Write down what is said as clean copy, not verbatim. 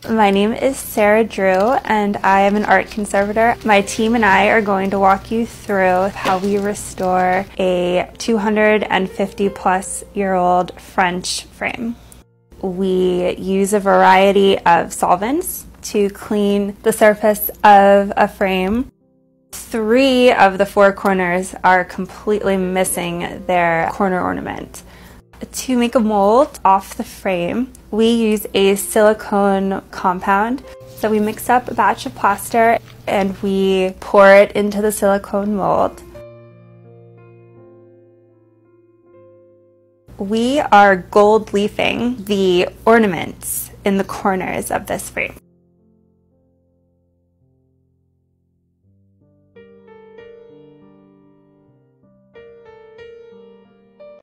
My name is Sarah Drew and I am an art conservator. My team and I are going to walk you through how we restore a 250 plus year old French frame. We use a variety of solvents to clean the surface of a frame. 3 of the 4 corners are completely missing their corner ornament. To make a mold off the frame, we use a silicone compound. So we mix up a batch of plaster and we pour it into the silicone mold. We are gold leafing the ornaments in the corners of this frame.